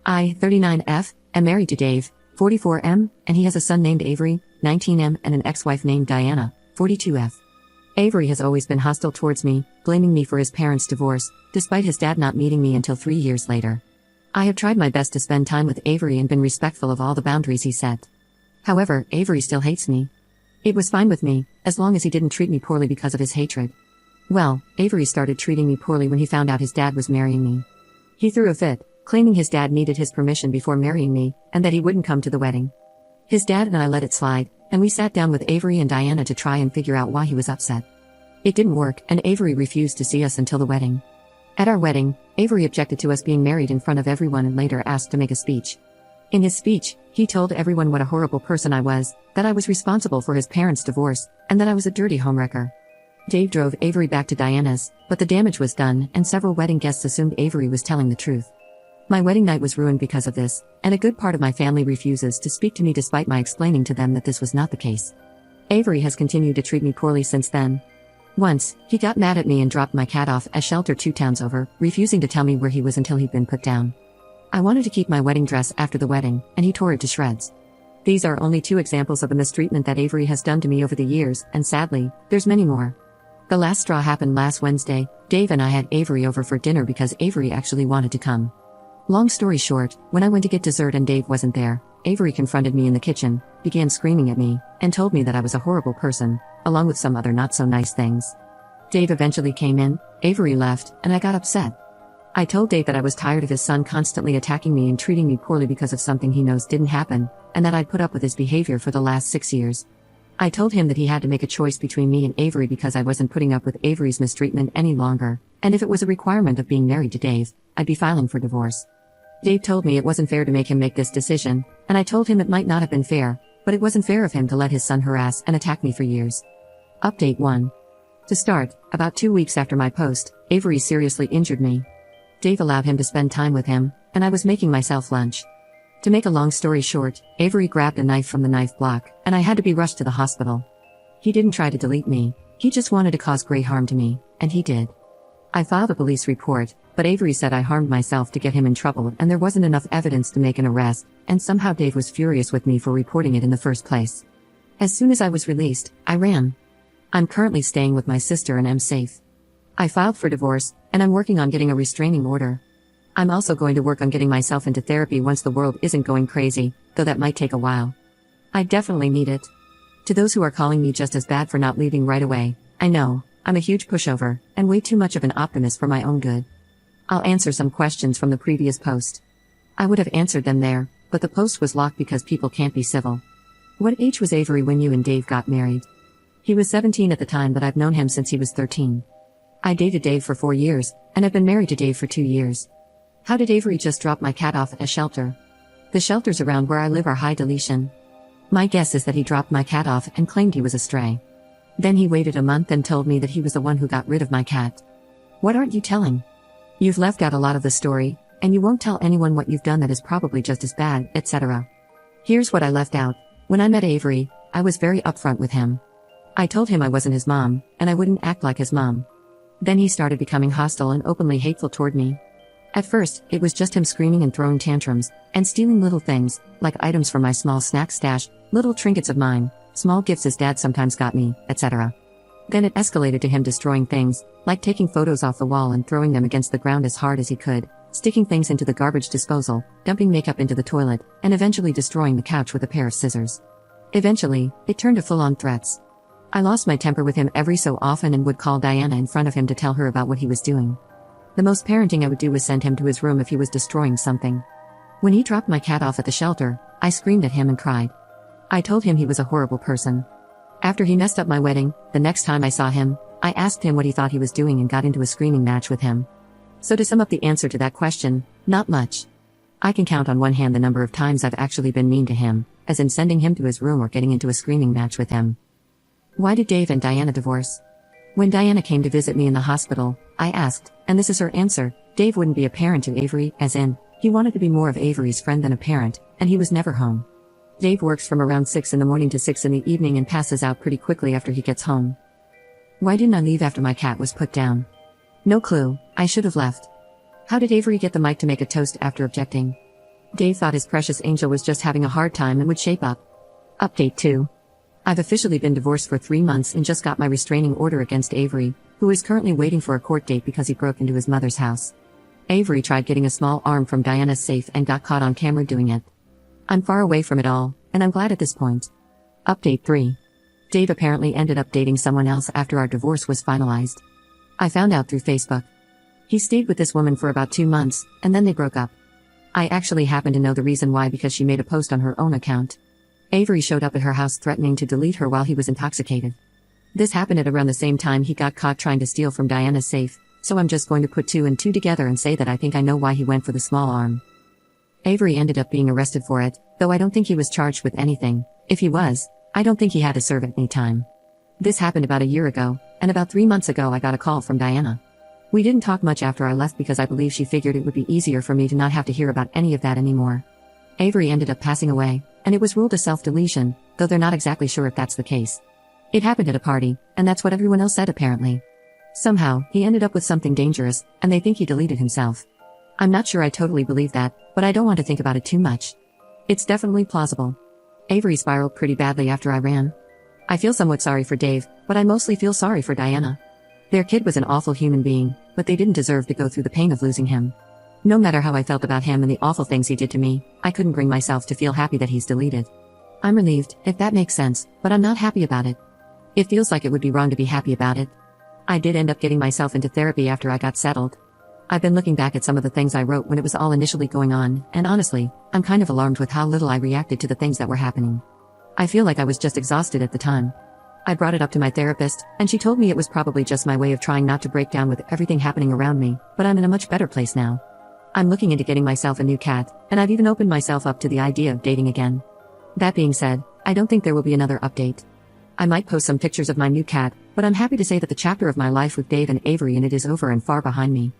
I, 39F, am married to Dave, 44M, and he has a son named Avery, 19M, and an ex-wife named Diana, 42F. Avery has always been hostile towards me, blaming me for his parents' divorce, despite his dad not meeting me until 3 years later. I have tried my best to spend time with Avery and been respectful of all the boundaries he set. However, Avery still hates me. It was fine with me, as long as he didn't treat me poorly because of his hatred. Well, Avery started treating me poorly when he found out his dad was marrying me. He threw a fit, claiming his dad needed his permission before marrying me, and that he wouldn't come to the wedding. His dad and I let it slide, and we sat down with Avery and Diana to try and figure out why he was upset. It didn't work, and Avery refused to see us until the wedding. At our wedding, Avery objected to us being married in front of everyone and later asked to make a speech. In his speech, he told everyone what a horrible person I was, that I was responsible for his parents' divorce, and that I was a dirty homewrecker. Dave drove Avery back to Diana's, but the damage was done, and several wedding guests assumed Avery was telling the truth. My wedding night was ruined because of this, and a good part of my family refuses to speak to me despite my explaining to them that this was not the case. Avery has continued to treat me poorly since then. Once, he got mad at me and dropped my cat off a shelter 2 towns over, refusing to tell me where he was until he'd been put down. I wanted to keep my wedding dress after the wedding, and he tore it to shreds. These are only 2 examples of the mistreatment that Avery has done to me over the years, and sadly, there's many more. The last straw happened last Wednesday. Dave and I had Avery over for dinner because Avery actually wanted to come. Long story short, when I went to get dessert and Dave wasn't there, Avery confronted me in the kitchen, began screaming at me, and told me that I was a horrible person, along with some other not-so-nice things. Dave eventually came in, Avery left, and I got upset. I told Dave that I was tired of his son constantly attacking me and treating me poorly because of something he knows didn't happen, and that I'd put up with his behavior for the last 6 years. I told him that he had to make a choice between me and Avery because I wasn't putting up with Avery's mistreatment any longer, and if it was a requirement of being married to Dave, I'd be filing for divorce. Dave told me it wasn't fair to make him make this decision, and I told him it might not have been fair, but it wasn't fair of him to let his son harass and attack me for years. Update 1. To start, about 2 weeks after my post, Avery seriously injured me. Dave allowed him to spend time with him, and I was making myself lunch. To make a long story short, Avery grabbed a knife from the knife block, and I had to be rushed to the hospital. He didn't try to delete me, he just wanted to cause great harm to me, and he did. I filed a police report, but Avery said I harmed myself to get him in trouble and there wasn't enough evidence to make an arrest, and somehow Dave was furious with me for reporting it in the first place. As soon as I was released, I ran. I'm currently staying with my sister and am safe. I filed for divorce, and I'm working on getting a restraining order. I'm also going to work on getting myself into therapy once the world isn't going crazy, though that might take a while. I definitely need it. To those who are calling me just as bad for not leaving right away, I know, I'm a huge pushover, and way too much of an optimist for my own good. I'll answer some questions from the previous post. I would have answered them there, but the post was locked because people can't be civil. What age was Avery when you and Dave got married? He was 17 at the time, but I've known him since he was 13. I dated Dave for 4 years, and I've been married to Dave for 2 years. How did Avery just drop my cat off at a shelter? The shelters around where I live are high deletion. My guess is that he dropped my cat off and claimed he was a stray. Then he waited a month and told me that he was the one who got rid of my cat. What aren't you telling? You've left out a lot of the story, and you won't tell anyone what you've done that is probably just as bad, etc. Here's what I left out. When I met Avery, I was very upfront with him. I told him I wasn't his mom, and I wouldn't act like his mom. Then he started becoming hostile and openly hateful toward me. At first, it was just him screaming and throwing tantrums, and stealing little things, like items from my small snack stash, little trinkets of mine, small gifts his dad sometimes got me, etc. Then it escalated to him destroying things, like taking photos off the wall and throwing them against the ground as hard as he could, sticking things into the garbage disposal, dumping makeup into the toilet, and eventually destroying the couch with a pair of scissors. Eventually, it turned to full-on threats. I lost my temper with him every so often and would call Diana in front of him to tell her about what he was doing. The most parenting I would do was send him to his room if he was destroying something. When he dropped my cat off at the shelter, I screamed at him and cried. I told him he was a horrible person. After he messed up my wedding, the next time I saw him, I asked him what he thought he was doing and got into a screaming match with him. So to sum up the answer to that question, not much. I can count on one hand the number of times I've actually been mean to him, as in sending him to his room or getting into a screaming match with him. Why did Dave and Diana divorce? When Diana came to visit me in the hospital, I asked, and this is her answer, Dave wouldn't be a parent to Avery, as in, he wanted to be more of Avery's friend than a parent, and he was never home. Dave works from around 6 in the morning to 6 in the evening and passes out pretty quickly after he gets home. Why didn't I leave after my cat was put down? No clue, I should have left. How did Avery get the mic to make a toast after objecting? Dave thought his precious angel was just having a hard time and would shape up. Update 2. I've officially been divorced for 3 months and just got my restraining order against Avery, who is currently waiting for a court date because he broke into his mother's house. Avery tried getting a small arm from Diana's safe and got caught on camera doing it. I'm far away from it all, and I'm glad at this point. Update 3. Dave apparently ended up dating someone else after our divorce was finalized. I found out through Facebook. He stayed with this woman for about 2 months, and then they broke up. I actually happen to know the reason why because she made a post on her own account. Avery showed up at her house threatening to delete her while he was intoxicated. This happened at around the same time he got caught trying to steal from Diana's safe, so I'm just going to put 2 and 2 together and say that I think I know why he went for the small arm. Avery ended up being arrested for it, though I don't think he was charged with anything. If he was, I don't think he had to serve any time. This happened about a year ago, and about 3 months ago I got a call from Diana. We didn't talk much after I left because I believe she figured it would be easier for me to not have to hear about any of that anymore. Avery ended up passing away, and it was ruled a self-deletion, though they're not exactly sure if that's the case. It happened at a party, and that's what everyone else said apparently. Somehow, he ended up with something dangerous, and they think he deleted himself. I'm not sure I totally believe that, but I don't want to think about it too much. It's definitely plausible. Avery spiraled pretty badly after I ran. I feel somewhat sorry for Dave, but I mostly feel sorry for Diana. Their kid was an awful human being, but they didn't deserve to go through the pain of losing him. No matter how I felt about him and the awful things he did to me, I couldn't bring myself to feel happy that he's deleted. I'm relieved, if that makes sense, but I'm not happy about it. It feels like it would be wrong to be happy about it. I did end up getting myself into therapy after I got settled. I've been looking back at some of the things I wrote when it was all initially going on, and honestly, I'm kind of alarmed with how little I reacted to the things that were happening. I feel like I was just exhausted at the time. I brought it up to my therapist, and she told me it was probably just my way of trying not to break down with everything happening around me, but I'm in a much better place now. I'm looking into getting myself a new cat, and I've even opened myself up to the idea of dating again. That being said, I don't think there will be another update. I might post some pictures of my new cat, but I'm happy to say that the chapter of my life with Dave and Avery in it is over and far behind me.